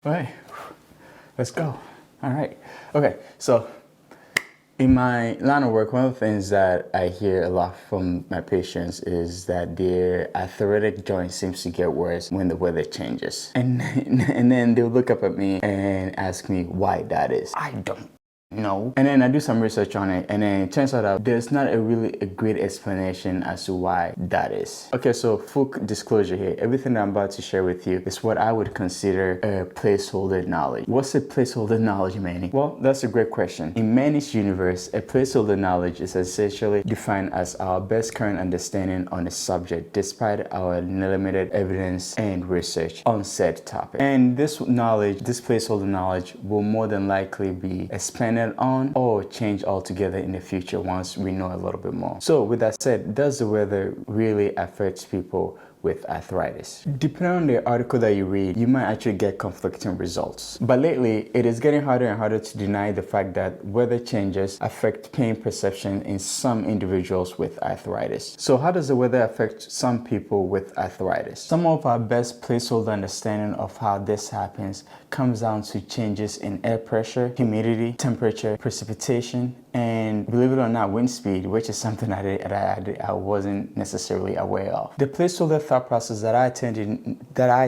All right, let's go. All right. Okay, so in my line of work, one of the things that I hear a lot from my patients is that their arthritic joint seems to get worse when the weather changes. And then they'll look up at me and ask me why that is. I don't know. And then I do some research on it, and then it turns out that there's not a great explanation as to why that is. Okay, so full disclosure here, everything that I'm about to share with you is what I would consider a placeholder knowledge. What's a placeholder knowledge, Manny? Well, that's a great question. In Manny's universe, a placeholder knowledge is essentially defined as our best current understanding on a subject despite our limited evidence and research on said topic. And this knowledge, this placeholder knowledge, will more than likely be expanded on or change altogether in the future once we know a little bit more. So with that said, does the weather really affect people with arthritis? Depending on the article that you read, you might actually get conflicting results. But lately, it is getting harder and harder to deny the fact that weather changes affect pain perception in some individuals with arthritis. So how does the weather affect some people with arthritis? Some of our best placeholder understanding of how this happens comes down to changes in air pressure, humidity, temperature, precipitation, and believe it or not, wind speed, which is something I wasn't necessarily aware of. The placeholder thought process that I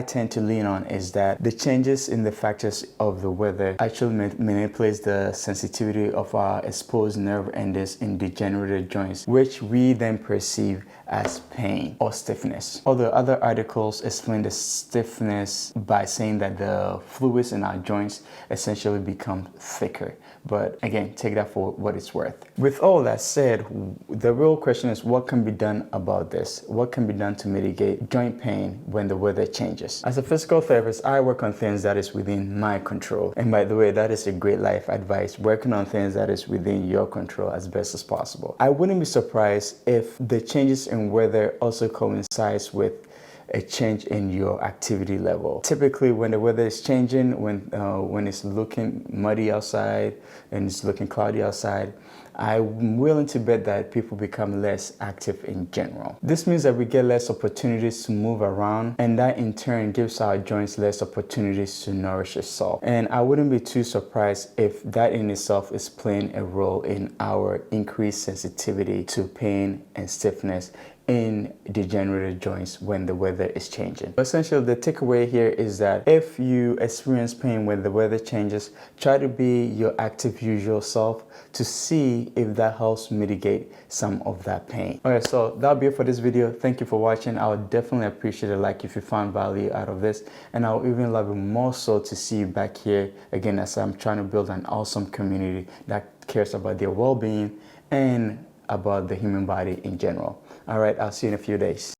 tend to lean on is that the changes in the factors of the weather actually manipulates the sensitivity of our exposed nerve endings in degenerative joints, which we then perceive as pain or stiffness. Although other articles explain the stiffness by saying that the fluids in our joints essentially become thicker. But again, take that for what it's worth. With all that said, the real question is what can be done about this? What can be done to mitigate joint pain when the weather changes? As a physical therapist, I work on things that is within my control. And by the way, that is a great life advice, working on things that is within your control as best as possible. I wouldn't be surprised if the changes in weather also coincides with a change in your activity level. Typically, when the weather is changing, when it's looking muddy outside and it's looking cloudy outside, I'm willing to bet that people become less active in general. This means that we get less opportunities to move around, and that in turn gives our joints less opportunities to nourish itself. And I wouldn't be too surprised if that in itself is playing a role in our increased sensitivity to pain and stiffness in degenerative joints when the weather is changing. Essentially, the takeaway here is that if you experience pain when the weather changes, try to be your active usual self to see if that helps mitigate some of that pain. Okay, so that'll be it for this video. Thank you for watching. I would definitely appreciate a like if you found value out of this, and I'll even love it more so to see you back here again as I'm trying to build an awesome community that cares about their well-being and about the human body in general. All right, I'll see you in a few days.